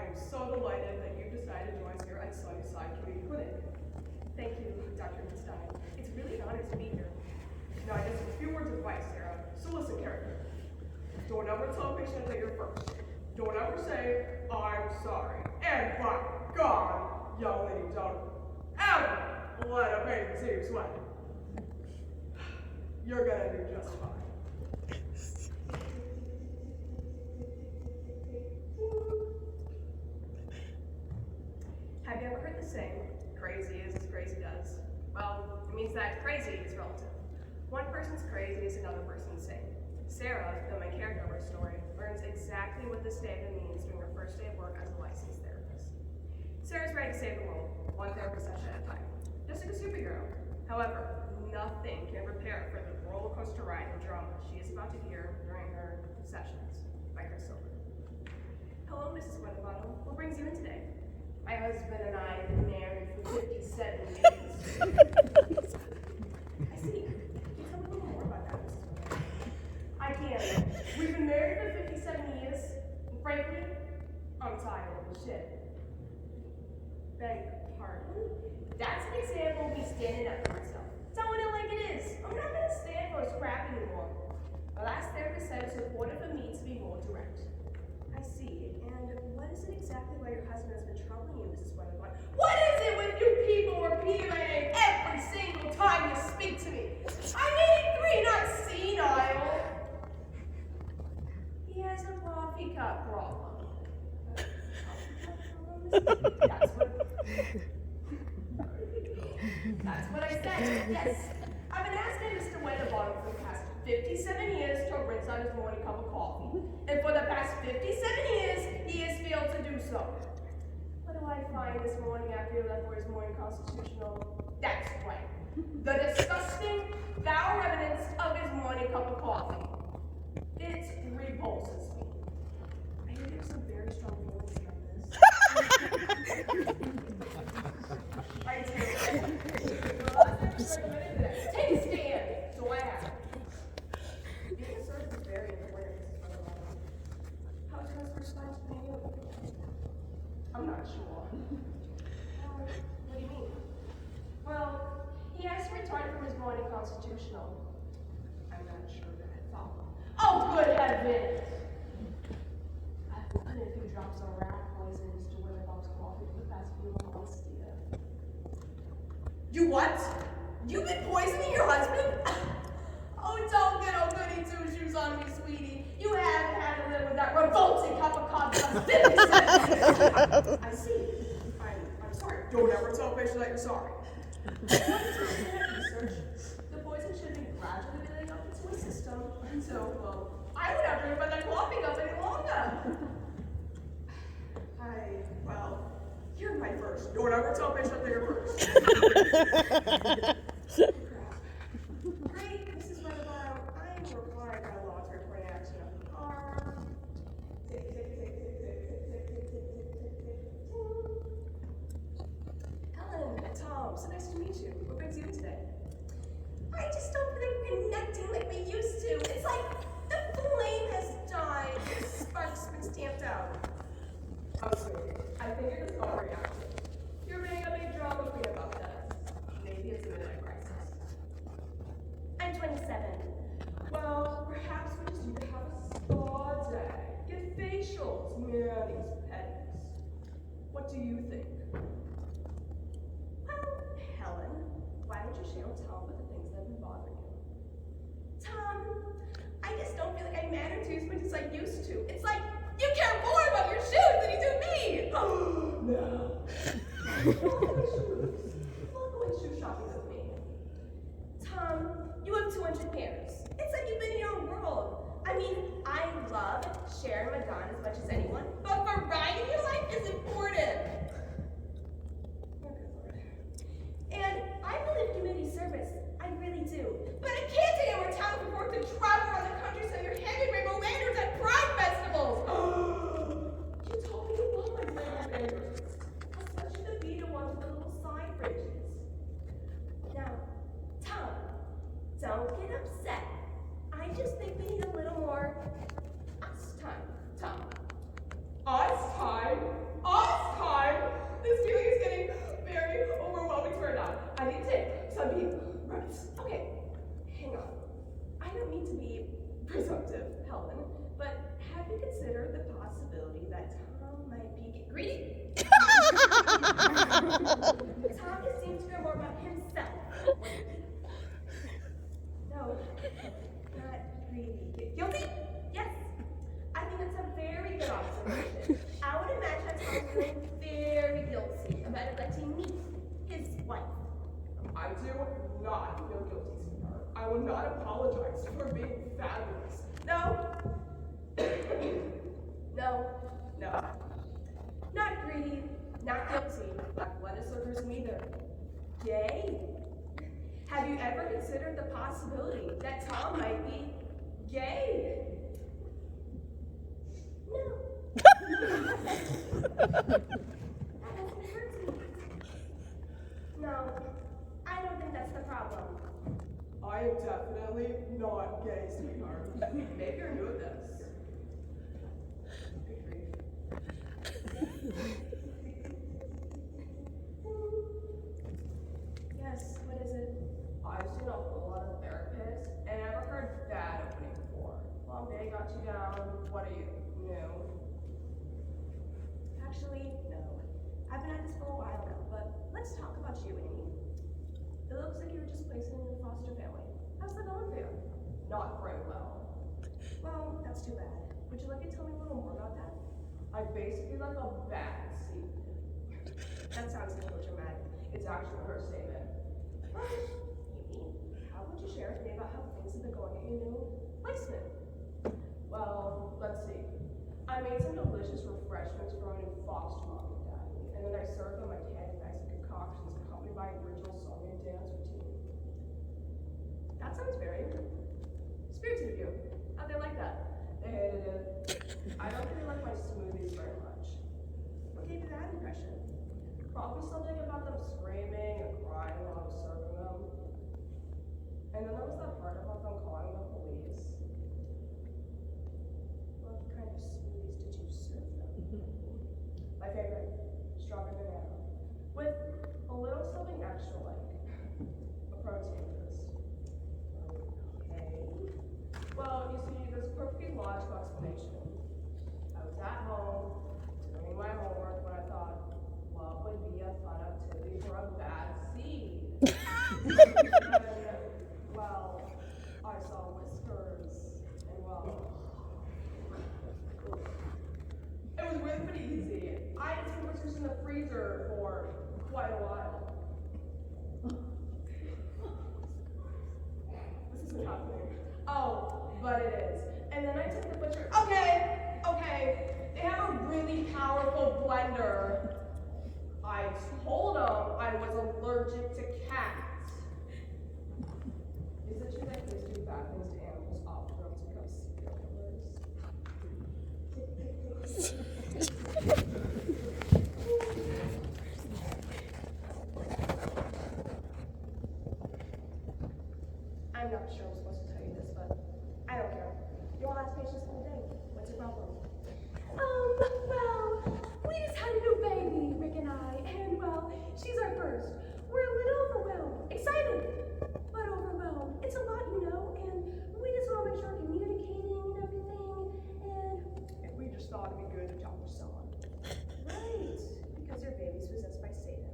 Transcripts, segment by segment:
am so delighted that you decided to join us here at Sunnyside Community Clinic. Thank you, Dr. Einstein. It's really an honor to be here. Now, just a few words of advice, Sarah. So listen carefully. Don't ever tell a patient that you're first. Don't ever say, I'm sorry. And by God, young lady, don't ever let a patient see you sweat. You're gonna do just fine. Have you ever heard the saying, crazy is as crazy does? Well, it means that crazy is relative. One person's crazy is another person's sane. Sarah, the main character of our story, learns exactly what this statement means during her first day of work as a licensed therapist. Sarah's ready to save the world, one therapist session at a time, just like a superhero. However, nothing can prepare her for the roller coaster ride and drama she is about to hear during her sessions by Chris Silver. Hello, Mrs. Weatherbottom. What brings you in today? My husband and I have been married for 57 years. I see. Can you tell me a little more about that, Mrs. Weatherbottom? I can. We've been married for 57 years, and frankly, I'm tired of the shit. Beg pardon? That's an example of me standing up for myself. Telling it like it is. I'm not going to stand for his crap anymore. My last therapist said it's important for me to be more direct. I see. And what is it exactly why your husband has been troubling you, Mrs. Weatherbottom? What is it with you people repeating my name every single time you speak to me? I'm 83, not senile. He has a coffee cup problem. That's what I said. Yes. I've been asking Mr. Weatherbottom for the past 57 years to rinse out his morning cup of coffee. And for the past 57 years, he has failed to do so. What do I find this morning after he left for his morning constitutional? That's right. The disgusting, foul remnants of his morning cup of coffee. It repulses me. I hear there's some very strong feelings about this. I do. Well, let's recommend today. Take a stand. So I have. Being a surgeon is very important, Mrs. Weatherbottom. How is your response to being ill? I'm not sure. What do you mean? Well, he has to retire from his morning constitutional. I'm not sure that I follow. Oh, good heavens! I've been putting a few drops of rat poison in Mr. Weatherbottom's coffee for the past few months, dear. You what? You've been poisoning your husband? Oh, don't get all goody two-shoes on me, sweetie. You haven't had to live with that revolting cup of coffee for 57 I see. I'm sorry. Don't ever tell a patient that you're sorry. Research. The poison should be gradually building up into his system until, well, I would have to remember that coffee cup any longer. Well, you're my first. Don't ever tell a patient that you're first. Great, Mrs. Weatherbottom. I am required by law to report an accident of the car. Tick, tick, tick, tick, tick, tick, tick, tick, tick, tick, tick, tick. Helen, Tom, so nice to meet you. What brings you in today? I just don't feel like we're connecting like we used to. It's like the flame has died. The spark's been stamped out. Oh, sweetie, I think you're just overreacting. You're being a big drama queen about that. Maybe it's a midlife crisis. I'm 27. Well, perhaps we just need to have a spa day. Get facials, manis, pedicures. What do you think? Well, Helen, why don't you share with Tom what the things that have been bothering you? Tom, I just don't feel like I matter to you as much as I used to. It's like you care more about your shoes than you do me. Oh, no. We'll go and shoe shopping with me. Tom, you have 200 pairs. It's like you've been in your own world. I mean, I love Sharon Madonna as much as anyone, but variety in your life is important. And I believe community service. I really do. But I can't take any more time before to travel around the country so you're handing rainbow lanterns at pride festivals. You told me you love my favorite favorites. Especially the beaded ones with the little side ridges. Now, Tom, don't get upset. I just think we need a little more us time. Tom. Us time? that Tom might be greedy. Tom just seems to care more about himself. No, not greedy. Guilty? Yes. I think that's a very good observation. I would imagine that Tom's feeling very guilty about neglecting me, his wife. I do not feel guilty, sweetheart. I will not apologize for being fabulous. No. No. Not greedy, not guilty, but what is occurs neither. Gay? Have you ever considered the possibility that Tom might be gay? No. That doesn't hurt me. No, I don't think that's the problem. I am definitely not gay, sweetheart. Maybe you're new at this. Yes, what is it? I've seen a whole lot of therapists, and I never heard that opening before. Long day got you down. What are you, new? Actually, no. I've been at this for a while now, but let's talk about you, Amy. It looks like you were just placed in a foster family. How's that going for you? Not very well. Well, that's too bad. Would you like to tell me a little more about that? I basically like a bad seed. That sounds a little dramatic. It's actually her statement. Amy, how would you share with me about how things have been going at your new placement? Well, let's see. I made some delicious refreshments for my new foster mom and daddy, and then I served them my candy bags and concoctions accompanied by an original song and dance routine. That sounds very spirited of you. How'd they like that? They hated it. I don't really like my smoothies very much. What gave you that impression? Probably something about them screaming and crying while I was serving them. And then there was that part about them calling the police. What kind of smoothies did you serve them? My favorite, strawberry banana. With a little something extra like a protein boost. Okay. Well, you see, there's a perfectly logical explanation. I was at home, doing my homework, when I thought, what would be a fun activity for a bad seed? And, well, I saw whiskers, and well, it was really pretty easy. I had seen whiskers in the freezer for quite a while. This isn't happening. Oh, but it is. And then I took the butcher. Okay. They have a really powerful blender. I told them I was allergic to cats. Is it true that kids do bad things to animals often for them to become serial killers? I'm not sure I'm supposed to tell you this, but I don't care. You're all last patients for the day. What's your problem? Well, we just had a new baby, Rick and I, and well, she's our first. We're a little overwhelmed, excited, but overwhelmed. It's a lot, you know, and we just want to make sure we're communicating and everything, and We just thought it'd be good to talk to someone. Right, because your baby's possessed by Satan.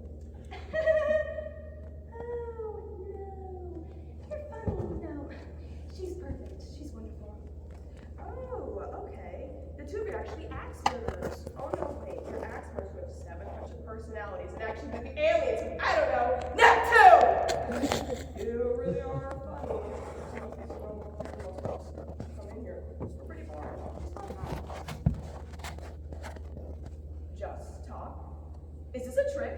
oh no, you're funny. No, she's perfect. She's wonderful. Oh, okay. The two of you are actually axe murderers. Oh no, wait, you're axe murderers with 700 personalities and actually be the aliens from, I don't know, Neptune! You really are funny. Come in here. We're pretty boring. Just talk. Is this a trick?